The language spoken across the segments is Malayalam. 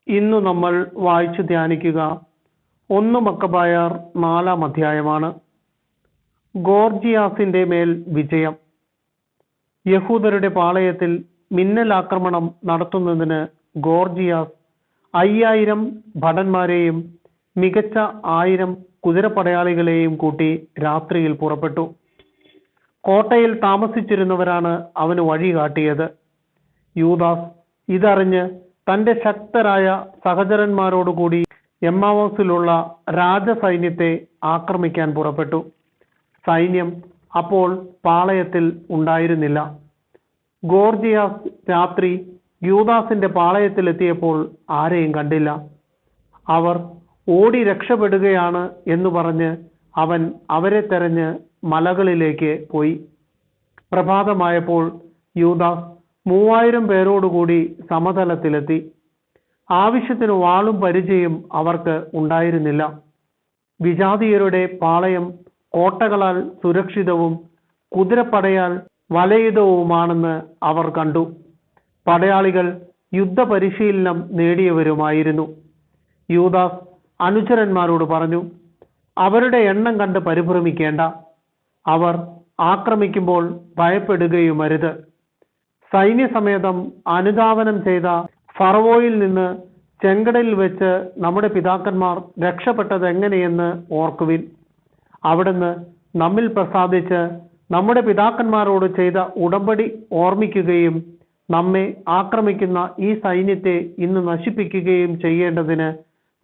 ഇന്നു നമ്മൾ വായിച്ചു ധ്യാനിക്കുക 1 മക്കബായർ 4-ാം അധ്യായമാണ്. ഗോർജിയാസിന്റെ മേൽ വിജയം. യഹൂദരുടെ പാളയത്തിൽ മിന്നലാക്രമണം നടത്തുന്നതിന് ഗോർജിയാസ് 5000 ഭടന്മാരെയും മികച്ച 1000 കുതിരപ്പടയാളികളെയും കൂട്ടി രാത്രിയിൽ പുറപ്പെട്ടു. കോട്ടയിൽ താമസിച്ചിരുന്നവരാണ് അവന് വഴി കാട്ടിയത്. യൂദാസ് ഇതറിഞ്ഞ് തന്റെ ശക്തരായ സഹചരന്മാരോടുകൂടി എമ്മാവോസിലുള്ള രാജസൈന്യത്തെ ആക്രമിക്കാൻ പുറപ്പെട്ടു. സൈന്യം അപ്പോൾ പാളയത്തിൽ ഉണ്ടായിരുന്നില്ല. ഗോർജിയാസ് രാത്രി യൂദാസിന്റെ പാളയത്തിലെത്തിയപ്പോൾ ആരെയും കണ്ടില്ല. അവർ ഓടി രക്ഷപ്പെടുകയാണ് എന്ന് പറഞ്ഞ് അവൻ അവരെ തെരഞ്ഞ് മലകളിലേക്ക് പോയി. പ്രഭാതമായപ്പോൾ യൂദാസ് 3000 പേരോടുകൂടി സമതലത്തിലെത്തി. ആവശ്യത്തിന് വാളും പരിചയും അവർക്ക് ഉണ്ടായിരുന്നില്ല. വിജാതീയരുടെ പാളയം കോട്ടകളാൽ സുരക്ഷിതവും കുതിരപ്പടയാൽ വലയിതവുമാണെന്ന് അവർ കണ്ടു. പടയാളികൾ യുദ്ധപരിശീലനം നേടിയവരുമായിരുന്നു. യൂദാസ് അനുചരന്മാരോട് പറഞ്ഞു, അവരുടെ എണ്ണം കണ്ട് പരിഭ്രമിക്കേണ്ട. അവർ ആക്രമിക്കുമ്പോൾ ഭയപ്പെടുകയുമരുത്. സൈന്യസമേതം അനുധാവനം ചെയ്ത ഫറവോയിൽ നിന്ന് ചെങ്കടലിൽ വെച്ച് നമ്മുടെ പിതാക്കന്മാർ രക്ഷപ്പെട്ടത് എങ്ങനെയെന്ന് ഓർക്കുവിൻ. അവിടുന്ന് നമ്മിൽ പ്രസാദിച്ച് നമ്മുടെ പിതാക്കന്മാരോട് ചെയ്ത ഉടമ്പടി ഓർമ്മിക്കുകയും നമ്മെ ആക്രമിക്കുന്ന ഈ സൈന്യത്തെ ഇന്ന് നശിപ്പിക്കുകയും ചെയ്യേണ്ടതിന്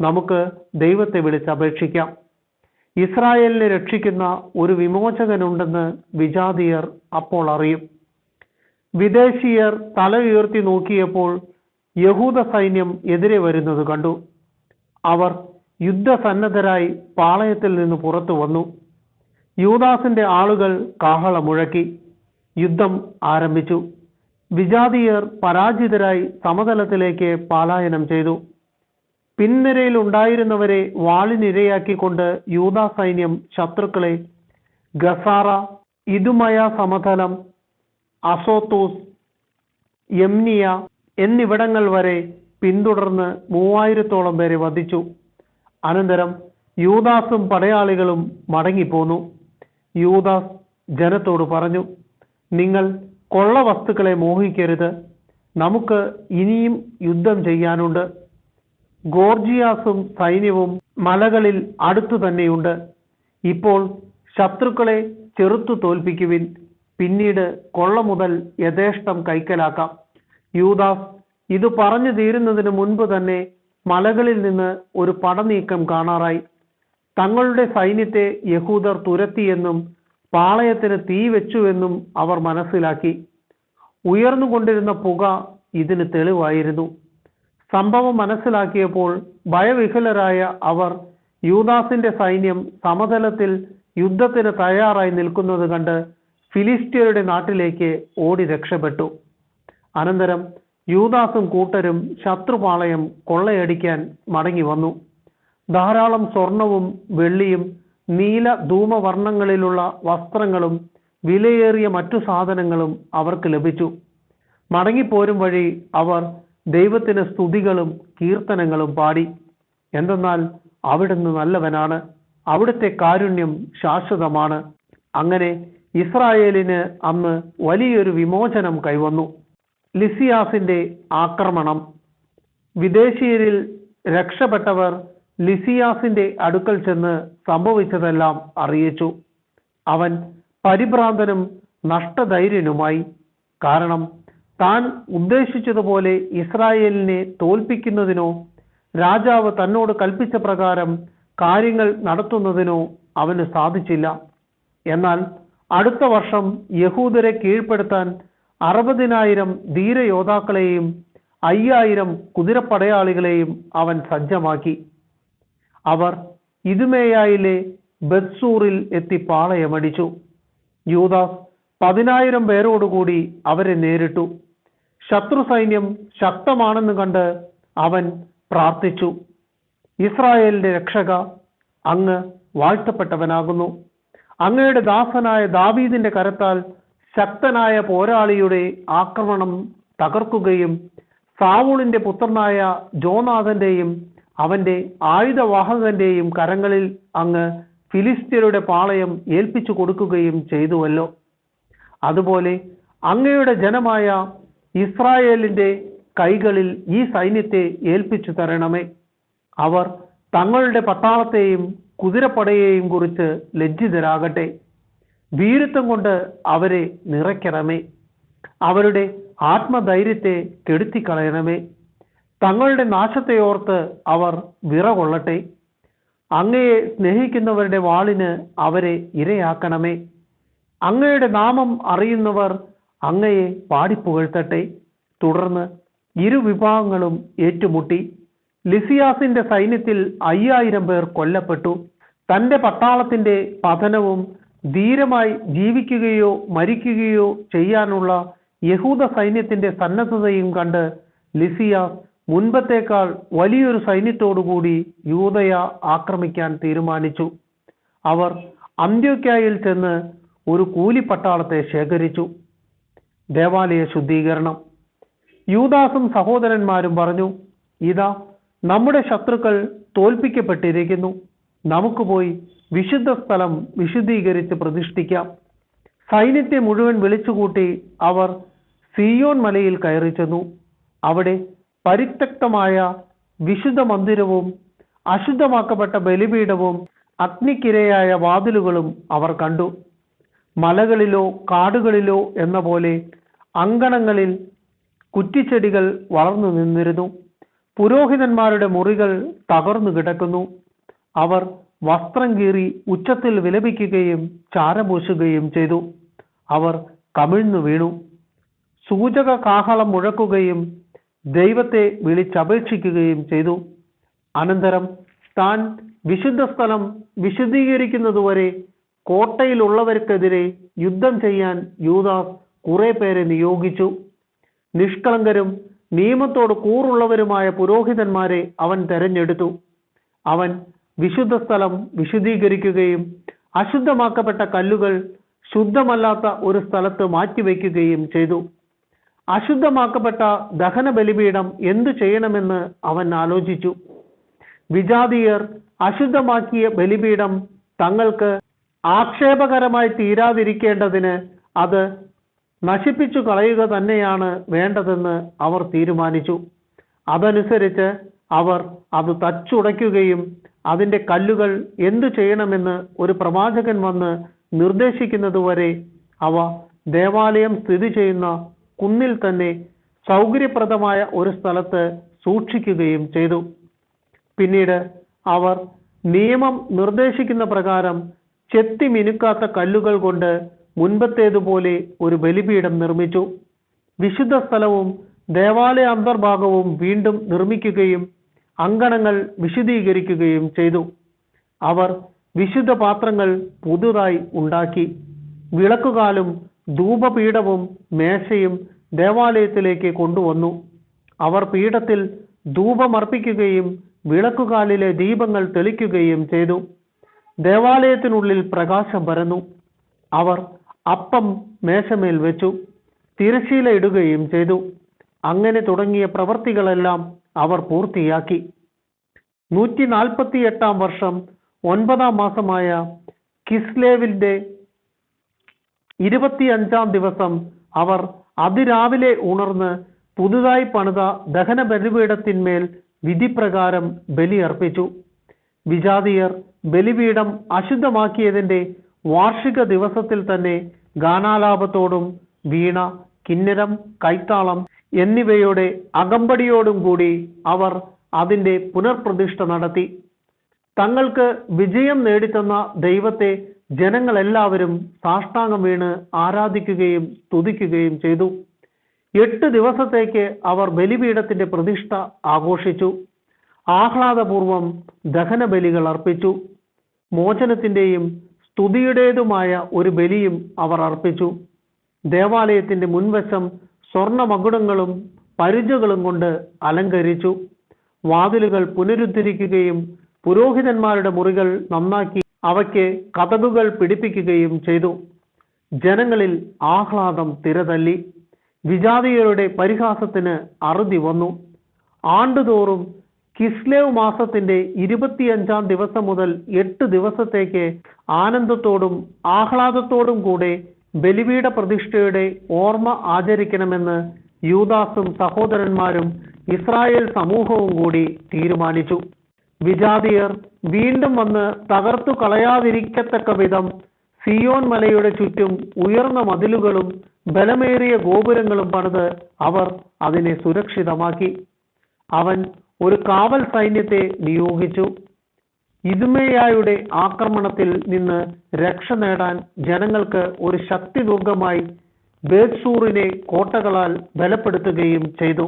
നമുക്ക് ദൈവത്തെ വിളിച്ചപേക്ഷിക്കാം. ഇസ്രായേലിനെ രക്ഷിക്കുന്ന ഒരു വിമോചകനുണ്ടെന്ന് വിജാതീയർ അപ്പോൾ അറിയും. വിദേശീയർ തല ഉയർത്തി നോക്കിയപ്പോൾ യഹൂദ സൈന്യം എതിരെ വരുന്നത് കണ്ടു. അവർ യുദ്ധസന്നദ്ധരായി പാളയത്തിൽ നിന്ന് പുറത്തു വന്നു. യൂദാസിന്റെ ആളുകൾ കാഹളമുഴക്കി. യുദ്ധം ആരംഭിച്ചു. വിജാതീയർ പരാജിതരായി സമതലത്തിലേക്ക് പലായനം ചെയ്തു. പിൻനിരയിൽ ഉണ്ടായിരുന്നവരെ വാളിനിരയാക്കിക്കൊണ്ട് യൂദാ സൈന്യം ശത്രുക്കളെ ഗസാറ, ഇദുമയ സമതലം, അസോത്തൂസ്, യംനിയ എന്നിവിടങ്ങൾ വരെ പിന്തുടർന്ന് 3000-ഓളം പേരെ വധിച്ചു. അനന്തരം യൂദാസും പടയാളികളും മടങ്ങിപ്പോന്നു. യൂദാസ് ജനത്തോട് പറഞ്ഞു, നിങ്ങൾ കൊള്ളവസ്തുക്കളെ മോഹിക്കരുത്. നമുക്ക് ഇനിയും യുദ്ധം ചെയ്യാനുണ്ട്. ഗോർജിയാസും സൈന്യവും മലകളിൽ അടുത്തു തന്നെയുണ്ട്. ഇപ്പോൾ ശത്രുക്കളെ ചെറുത്തു തോൽപ്പിക്കുവിൻ. പിന്നീട് കൊള്ള മുതൽ യഥേഷ്ടം കൈക്കലാക്കാം. യൂദാസ് ഇത് പറഞ്ഞു തീരുന്നതിന് മുൻപ് തന്നെ മലകളിൽ നിന്ന് ഒരു പടനീക്കം കാണാറായി. തങ്ങളുടെ സൈന്യത്തെ യഹൂദർ തുരത്തിയെന്നും പാളയത്തിന് തീ വെച്ചുവെന്നും അവർ മനസ്സിലാക്കി. ഉയർന്നുകൊണ്ടിരുന്ന പുക ഇതിന് തെളിവായിരുന്നു. സംഭവം മനസ്സിലാക്കിയപ്പോൾ ഭയവിഹ്വലരായ അവർ യൂദാസിന്റെ സൈന്യം സമതലത്തിൽ യുദ്ധത്തിന് തയ്യാറായി നിൽക്കുന്നത് കണ്ട് ഫിലിസ്ത്യരുടെ നാട്ടിലേക്ക് ഓടി രക്ഷപ്പെട്ടു. അനന്തരം യൂദാസും കൂട്ടരും ശത്രുപാളയം കൊള്ളയടിക്കാൻ മടങ്ങി വന്നു. ധാരാളം സ്വർണവും വെള്ളിയും നീല ധൂമവർണ്ണങ്ങളിലുള്ള വസ്ത്രങ്ങളും വിലയേറിയ മറ്റു സാധനങ്ങളും അവർക്ക് ലഭിച്ചു. മടങ്ങിപ്പോരും വഴി അവർ ദൈവത്തിന് സ്തുതികളും കീർത്തനങ്ങളും പാടി. എന്തെന്നാൽ അവിടുന്ന് നല്ലവനാണ്, അവിടുത്തെ കാരുണ്യം ശാശ്വതമാണ്. അങ്ങനെ ഇസ്രായേലിന് അന്ന് വലിയൊരു വിമോചനം കൈവന്നു. ലിസിയാസിന്റെ ആക്രമണം. വിദേശീയരിൽ രക്ഷപ്പെട്ടവർ ലിസിയാസിന്റെ അടുക്കൽ ചെന്ന് സംഭവിച്ചതെല്ലാം അറിയിച്ചു. അവൻ പരിഭ്രാന്തനും നഷ്ടധൈര്യനുമായി. കാരണം താൻ ഉദ്ദേശിച്ചതുപോലെ ഇസ്രായേലിനെ തോൽപ്പിക്കുന്നതിനോ രാജാവ് തന്നോട് കൽപ്പിച്ച പ്രകാരം കാര്യങ്ങൾ നടത്തുന്നതിനോ അവന് സാധിച്ചില്ല. എന്നാൽ അടുത്ത വർഷം യഹൂദരെ കീഴ്പ്പെടുത്താൻ 60,000 ധീരയോദ്ധാക്കളെയും 5000 കുതിരപ്പടയാളികളെയും അവൻ സജ്ജമാക്കി. അവർ ഇദുമേയായിലെ ബത്സൂറിൽ എത്തി പാളയമടിച്ചു. യൂദാസ് 10,000 പേരോടുകൂടി അവരെ നേരിട്ടു. ശത്രു സൈന്യം ശക്തമാണെന്ന് കണ്ട് അവൻ പ്രാർത്ഥിച്ചു, ഇസ്രായേലിന്റെ രക്ഷക, അങ്ങ് വാഴ്ത്തപ്പെട്ടവനാകുന്നു. അങ്ങയുടെ ദാസനായ ദാവീദിന്റെ കരത്താൽ ശക്തനായ പോരാളിയുടെ ആക്രമണം തകർക്കുകയും സാവൂളിന്റെ പുത്രനായ ജോനാഥന്റെയും അവന്റെ ആയുധവാഹകന്റെയും കരങ്ങളിൽ അങ്ങ് ഫിലിസ്ത്യരുടെ പാളയം ഏൽപ്പിച്ചു കൊടുക്കുകയും ചെയ്തുവല്ലോ. അതുപോലെ അങ്ങയുടെ ജനമായ ഇസ്രായേലിന്റെ കൈകളിൽ ഈ സൈന്യത്തെ ഏൽപ്പിച്ചു തരണമേ. അവർ തങ്ങളുടെ പട്ടാളത്തെയും കുതിരപ്പടയെയും കുറിച്ച് ലജ്ജിതരാകട്ടെ. വീരത്വം കൊണ്ട് അവരെ നിറയ്ക്കണമേ. അവരുടെ ആത്മധൈര്യത്തെ കെടുത്തിക്കളയണമേ. തങ്ങളുടെ നാശത്തെ ഓർത്ത് അവർ വിറകൊള്ളട്ടെ. അങ്ങയെ സ്നേഹിക്കുന്നവരുടെ വാളിന് അവരെ ഇരയാക്കണമേ. അങ്ങയുടെ നാമം അറിയുന്നവർ അങ്ങയെ പാടിപ്പുകഴ്ത്തട്ടെ. തുടർന്ന് ഇരുവിഭാഗങ്ങളും ഏറ്റുമുട്ടി. ലിസിയാസിന്റെ സൈന്യത്തിൽ 5000 പേർ കൊല്ലപ്പെട്ടു. തന്റെ പട്ടാളത്തിന്റെ പതനവും ധീരമായി ജീവിക്കുകയോ മരിക്കുകയോ ചെയ്യാനുള്ള യഹൂദ സൈന്യത്തിന്റെ സന്നദ്ധതയും കണ്ട് ലിസിയാസ് മുൻപത്തേക്കാൾ വലിയൊരു സൈന്യത്തോടുകൂടി യൂദയ ആക്രമിക്കാൻ തീരുമാനിച്ചു. അവർ അന്ത്യോക്യയിൽ ചെന്ന് ഒരു കൂലിപ്പട്ടാളത്തെ ശേഖരിച്ചു. ദേവാലയ ശുദ്ധീകരണം. യൂദാസും സഹോദരന്മാരും പറഞ്ഞു, ഇതാ നമ്മുടെ ശത്രുക്കൾ തോൽപ്പിക്കപ്പെട്ടിരിക്കുന്നു. നമുക്ക് പോയി വിശുദ്ധ സ്ഥലം വിശുദ്ധീകരിച്ച് പ്രതിഷ്ഠിക്കാം. സൈന്യത്തെ മുഴുവൻ വിളിച്ചുകൂട്ടി അവർ സിയോൻ മലയിൽ കയറി ചെന്നു. അവിടെ പരിത്യക്തമായ വിശുദ്ധ മന്ദിരവും അശുദ്ധമാക്കപ്പെട്ട ബലിപീഠവും അഗ്നിക്കിരയായ വാതിലുകളും അവർ കണ്ടു. മലകളിലോ കാടുകളിലോ എന്ന പോലെ അങ്കണങ്ങളിൽ കുറ്റിച്ചെടികൾ വളർന്നു നിന്നിരുന്നു. പുരോഹിതന്മാരുടെ മുറികൾ തകർന്നു കിടക്കുന്നു. അവർ വസ്ത്രം കീറി ഉച്ചത്തിൽ വിലപിക്കുകയും ചാരപൂശുകയും ചെയ്തു. അവർ കമിഴ്ന്നു വീണു. സൂചക കാഹളം മുഴക്കുകയും ദൈവത്തെ വിളിച്ചപേക്ഷിക്കുകയും ചെയ്തു. അനന്തരം താൻ വിശുദ്ധ സ്ഥലം വിശുദ്ധീകരിക്കുന്നതുവരെ കോട്ടയിലുള്ളവർക്കെതിരെ യുദ്ധം ചെയ്യാൻ യൂദാസ് കുറെ പേരെ നിയോഗിച്ചു. നിഷ്കളങ്കരും നിയമത്തോട് കൂറുള്ളവരുമായ പുരോഹിതന്മാരെ അവൻ തെരഞ്ഞെടുത്തു. അവൻ വിശുദ്ധ സ്ഥലം വിശുദ്ധീകരിക്കുകയും അശുദ്ധമാക്കപ്പെട്ട കല്ലുകൾ ശുദ്ധമല്ലാത്ത ഒരു സ്ഥലത്ത് മാറ്റിവെക്കുകയും ചെയ്തു. അശുദ്ധമാക്കപ്പെട്ട ദഹന ബലിപീഠം എന്തു ചെയ്യണമെന്ന് അവൻ ആലോചിച്ചു. വിജാതീയർ അശുദ്ധമാക്കിയ ബലിപീഠം തങ്ങൾക്ക് ആക്ഷേപകരമായി തീരാതിരിക്കേണ്ടതിന് അത് നശിപ്പിച്ചു കളയുക തന്നെയാണ് വേണ്ടതെന്ന് അവർ തീരുമാനിച്ചു. അതനുസരിച്ച് അവർ അത് തച്ചുടയ്ക്കുകയും അതിൻ്റെ കല്ലുകൾ എന്തു ചെയ്യണമെന്ന് ഒരു പ്രവാചകൻ വന്ന് നിർദ്ദേശിക്കുന്നതുവരെ അവ ദേവാലയം സ്ഥിതി ചെയ്യുന്ന കുന്നിൽ തന്നെ സൗകര്യപ്രദമായ ഒരു സ്ഥലത്ത് സൂക്ഷിക്കുകയും ചെയ്തു. പിന്നീട് അവർ നിയമം നിർദ്ദേശിക്കുന്ന പ്രകാരം ചെത്തി മിനുക്കാത്ത കല്ലുകൾ കൊണ്ട് മുൻപത്തേതുപോലെ ഒരു ബലിപീഠം നിർമ്മിച്ചു. വിശുദ്ധ സ്ഥലവും ദേവാലയ അന്തർഭാഗവും വീണ്ടും നിർമ്മിക്കുകയും അങ്കണങ്ങൾ വിശുദ്ധീകരിക്കുകയും ചെയ്തു. അവർ വിശുദ്ധ പാത്രങ്ങൾ പുതുതായി ഉണ്ടാക്കി. വിളക്കുകാലും ധൂപപീഠവും മേശയും ദേവാലയത്തിലേക്ക് കൊണ്ടുവന്നു. അവർ പീഠത്തിൽ ധൂപമർപ്പിക്കുകയും വിളക്കുകാലിലെ ദീപങ്ങൾ തെളിക്കുകയും ചെയ്തു. ദേവാലയത്തിനുള്ളിൽ പ്രകാശം പരന്നു. അവർ അപ്പം മേശമേൽ വെച്ചു, തിരശ്ശീല ഇടുകയും ചെയ്തു. അങ്ങനെ തുടങ്ങിയ പ്രവൃത്തികളെല്ലാം അവർ പൂർത്തിയാക്കി. 148 വർഷം 9 മാസമായ കിസ്ലേവിന്റെ 25 ദിവസം അവർ അതിരാവിലെ ഉണർന്ന് പുതുതായി പണിത ദഹന ബലിപീഠത്തിന്മേൽ വിധിപ്രകാരം ബലിയർപ്പിച്ചു. വിജാതീയർ ബലിപീഠം അശുദ്ധമാക്കിയതിന്റെ വാർഷിക ദിവസത്തിൽ തന്നെ ഗാനാലാപത്തോടും വീണ, കിന്നരം, കൈത്താളം എന്നിവയുടെ അകമ്പടിയോടും കൂടി അവർ അതിൻ്റെ പുനർപ്രതിഷ്ഠ നടത്തി. തങ്ങൾക്ക് വിജയം നേടിത്തന്ന ദൈവത്തെ ജനങ്ങളെല്ലാവരും സാഷ്ടാംഗം വീണ് ആരാധിക്കുകയും സ്തുതിക്കുകയും ചെയ്തു. 8 ദിവസത്തേക്ക് അവർ ബലിപീഠത്തിന്റെ പ്രതിഷ്ഠ ആഘോഷിച്ചു. ആഹ്ലാദപൂർവം ദഹന ബലികൾ അർപ്പിച്ചു. മോചനത്തിന്റെയും സ്തുതിയുടേതുമായ ഒരു ബലിയും അവർ അർപ്പിച്ചു. ദേവാലയത്തിന്റെ മുൻവശം സ്വർണ്ണ മകുടങ്ങളും പരിചകളും കൊണ്ട് അലങ്കരിച്ചു. വാതിലുകൾ പുനരുദ്ധരിക്കുകയും പുരോഹിതന്മാരുടെ മുറികൾ നന്നാക്കി അവയ്ക്ക് കതകുകൾ പിടിപ്പിക്കുകയും ചെയ്തു. ജനങ്ങളിൽ ആഹ്ലാദം തിരതല്ലി. വിജാതീയരുടെ പരിഹാസത്തിന് അറുതി വന്നു. ആണ്ടുതോറും കിസ്ലേവ് മാസത്തിന്റെ 25-ാം ദിവസം മുതൽ 8 ദിവസത്തേക്ക് ആനന്ദത്തോടും ആഹ്ലാദത്തോടും കൂടെ ബലിപീഠ പ്രതിഷ്ഠയുടെ ഓർമ്മ ആചരിക്കണമെന്ന് യൂദാസും സഹോദരന്മാരും ഇസ്രായേൽ സമൂഹവും കൂടി തീരുമാനിച്ചു. വിജാതിയർ വീണ്ടും വന്ന് തകർത്തു കളയാതിരിക്കത്തക്ക വിധം സിയോൻ മലയുടെ ചുറ്റും ഉയർന്ന മതിലുകളും ബലമേറിയ ഗോപുരങ്ങളും പണിത് അവർ അതിനെ സുരക്ഷിതമാക്കി. അവൻ ഒരു കാവൽ സൈന്യത്തെ നിയോഗിച്ചു. ഇദ്മേയായുടെ ആക്രമണത്തിൽ നിന്ന് രക്ഷ നേടാൻ ജനങ്ങൾക്ക് ഒരു ശക്തിദുർഗമായി ബേത്സൂറിനെ കോട്ടകളാൽ ബലപ്പെടുത്തുകയും ചെയ്തു.